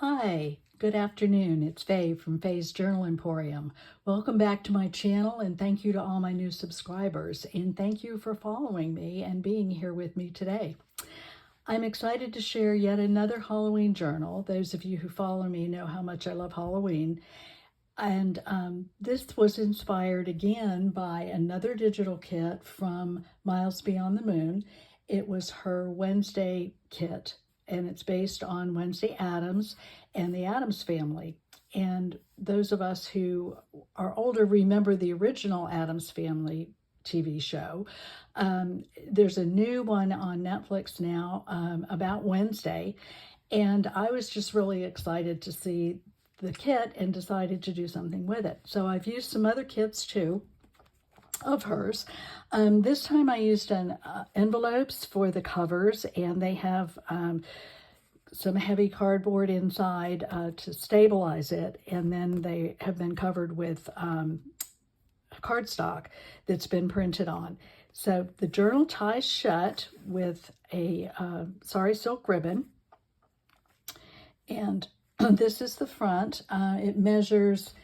Hi, good afternoon. It's Faye from Faye's Journal Emporium. Welcome back to my channel, and thank you to all my new subscribers. And thank you for following me and being here with me today. I'm excited to share yet another Halloween journal. Those of you who follow me know how much I love Halloween. And this was inspired again by another digital kit from Miles Beyond the Moon. It was her Wednesday kit, and it's based on Wednesday Addams and the Addams family. And those of us who are older remember the original Addams Family TV show. There's a new one on Netflix now about Wednesday, and I was just really excited to see the kit and decided to do something with it. So I've used some other kits too of hers. This time I used envelopes for the covers, and they have some heavy cardboard inside to stabilize it, and then they have been covered with cardstock that's been printed on. So the journal ties shut with a sari silk ribbon, and this is the front. It measures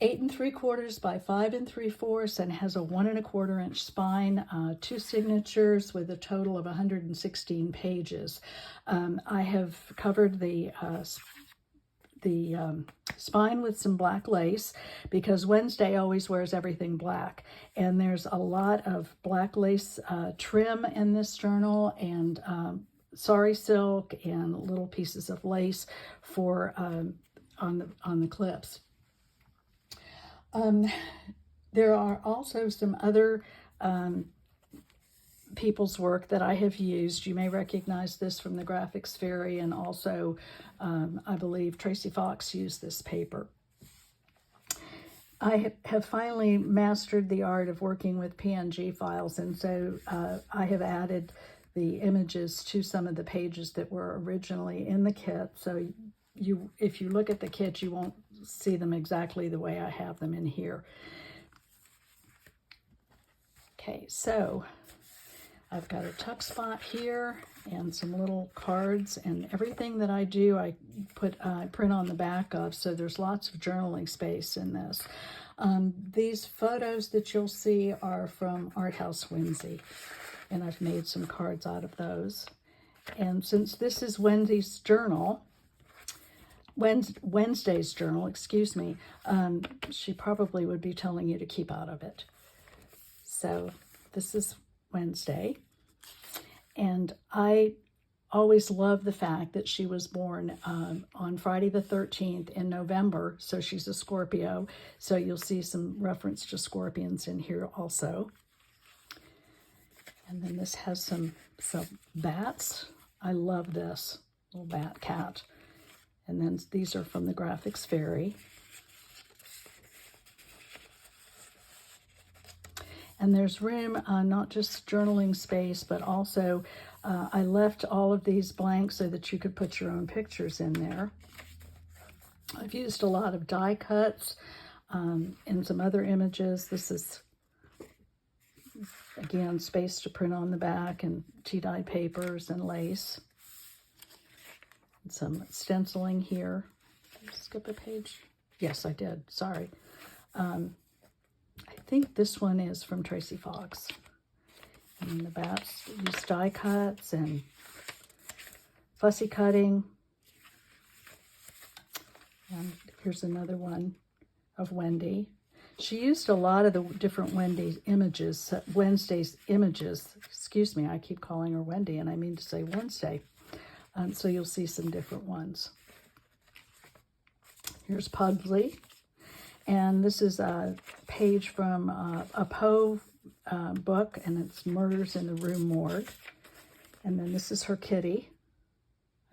8 3/4 by 5 3/4 and has a 1 1/4 inch spine, 2 signatures with a total of 116 pages. I have covered the spine with some black lace because Wednesday always wears everything black, and there's a lot of black lace trim in this journal, and sari silk and little pieces of lace for on the clips. There are also some other people's work that I have used. You may recognize this from the Graphics Fairy, and also I believe Tracy Fox used this paper. I have finally mastered the art of working with PNG files, and so I have added the images to some of the pages that were originally in the kit. So if you look at the kit, you won't see them exactly the way I have them in here. Okay, so I've got a tuck spot here and some little cards, and everything that I do I print on the back of, so there's lots of journaling space in this. These photos that you'll see are from Art House Whimsy, and I've made some cards out of those. And since this is Wednesday's journal, excuse me, she probably would be telling you to keep out of it. So this is Wednesday, and I always love the fact that she was born on Friday the 13th in November, so she's a Scorpio, so you'll see some reference to scorpions in here also. And then this has some bats. I love this little bat cat. And then these are from the Graphics Fairy. And there's room, not just journaling space, but also I left all of these blank so that you could put your own pictures in there. I've used a lot of die cuts and some other images. This is, again, space to print on the back, and tea-dyed papers and lace. And some stenciling here. Did I skip a page? Yes, I did. Sorry. I think this one is from Tracy Fox. And the bats use die cuts and fussy cutting. And here's another one of Wendy. She used a lot of the different Wednesday's images. Excuse me, I keep calling her Wendy, and I mean to say Wednesday. So you'll see some different ones. Here's Pugsley. And this is a page from a Poe book, and it's Murders in the Rue Morgue. And then this is her kitty.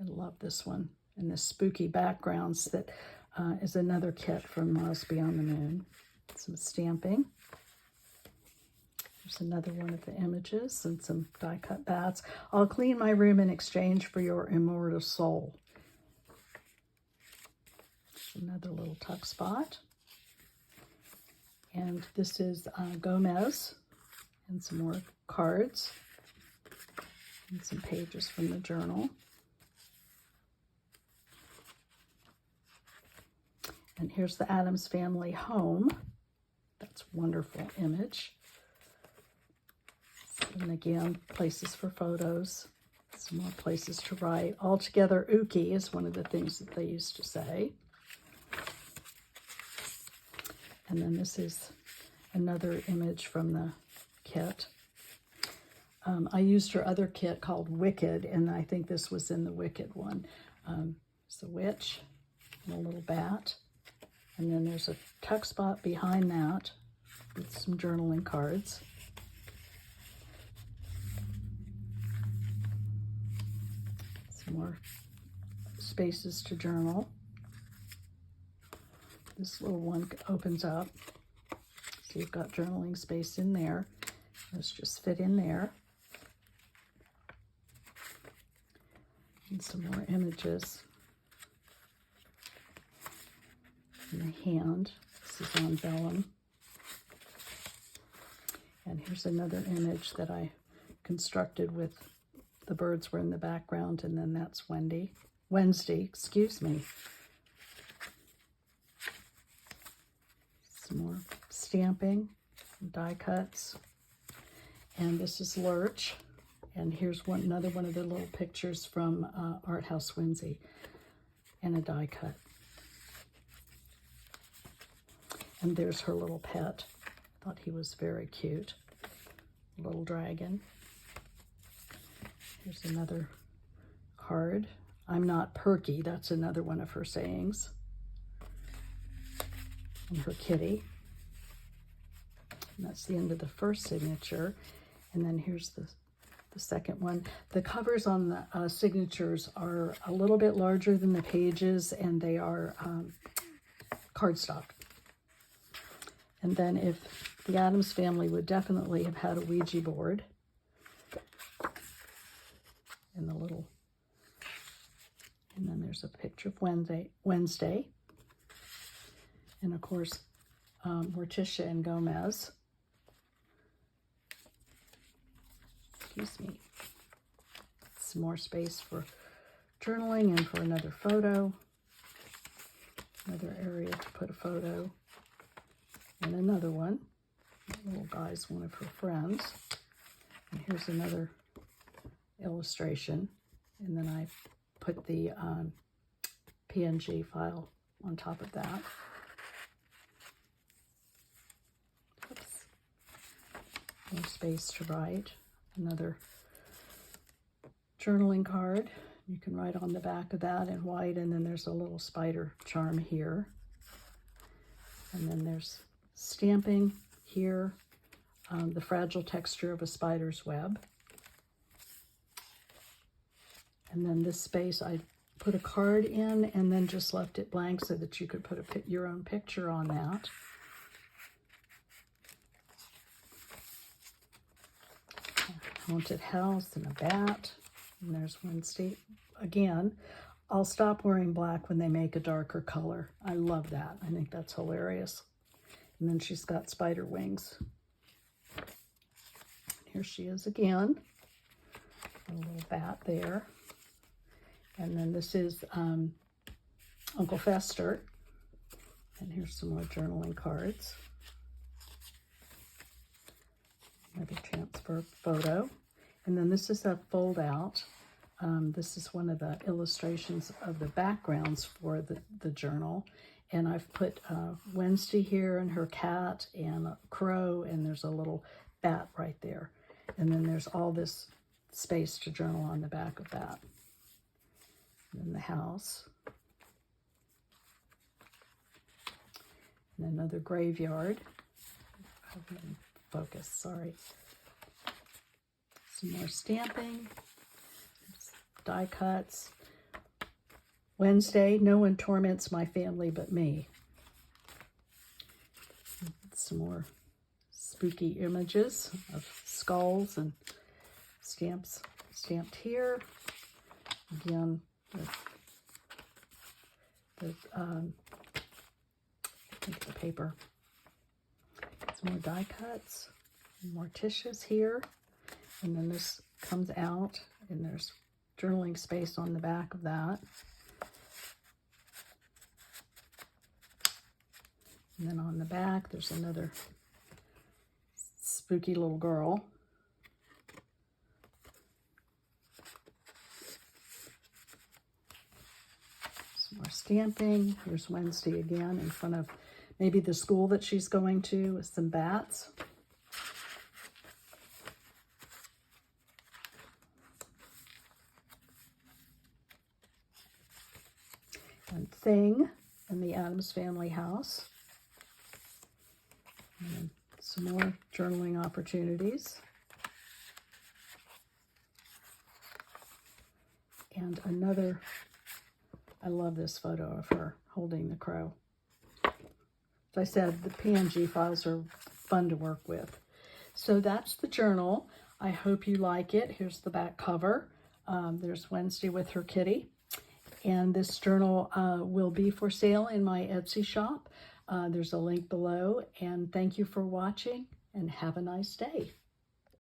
I love this one. And the spooky backgrounds that is another kit from Miles Beyond the Moon. Some stamping. There's another one of the images and some die-cut bats. I'll clean my room in exchange for your immortal soul. Another little tuck spot. And this is Gomez, and some more cards and some pages from the journal. And here's the Addams family home. That's a wonderful image. And again, places for photos. Some more places to write. Altogether ooky is one of the things that they used to say. And then this is another image from the kit. I used her other kit called Wicked, and I think this was in the Wicked one. It's a witch and a little bat. And then there's a tuck spot behind that with some journaling cards. Some more spaces to journal. This little one opens up. So you've got journaling space in there. Let's just fit in there. And some more images. And the hand. This is on vellum. And here's another image that I constructed with the birds were in the background, and then that's Wednesday, excuse me. Some more stamping, die cuts. And this is Lurch. And here's another one of the little pictures from Art House Whimsy, and a die cut. And there's her little pet. Thought he was very cute. Little dragon. Here's another card. I'm not perky. That's another one of her sayings. And her kitty. And that's the end of the first signature. And then here's the second one. The covers on the signatures are a little bit larger than the pages, and they are cardstock. And then if the Addams family would definitely have had a Ouija board. And then there's a picture of Wednesday. And of course, Morticia and Gomez. Excuse me. Some more space for journaling and for another photo. Another area to put a photo. And another one. That little guy's one of her friends. And here's another illustration. And then I put the PNG file on top of that. Oops. More space to write. Another journaling card. You can write on the back of that in white, and then there's a little spider charm here. And then there's stamping here, the fragile texture of a spider's web. And then this space, I put a card in and then just left it blank so that you could put your own picture on that. A haunted house and a bat. And there's Wednesday. Again, I'll stop wearing black when they make a darker color. I love that. I think that's hilarious. And then she's got spider wings. Here she is again. A little bat there. And then this is Uncle Fester. And here's some more journaling cards. Another transfer photo. And then this is a fold out. This is one of the illustrations of the backgrounds for the journal. And I've put Wednesday here and her cat and a crow, and there's a little bat right there. And then there's all this space to journal on the back of that. And then the house. And another graveyard. Focus, sorry. Some more stamping. Die cuts. Wednesday, no one torments my family but me. Some more spooky images of skulls and stamps stamped here. Again, the paper. Some more die cuts. More tissues here. And then this comes out, and there's journaling space on the back of that. And then on the back, there's another spooky little girl. Some more stamping. Here's Wednesday again in front of maybe the school that she's going to with some bats. And Thing in the Addams family house. And some more journaling opportunities. And another, I love this photo of her holding the crow. As I said, the PNG files are fun to work with. So that's the journal. I hope you like it. Here's the back cover. There's Wednesday with her kitty. And this journal will be for sale in my Etsy shop. There's a link below. And thank you for watching, and have a nice day.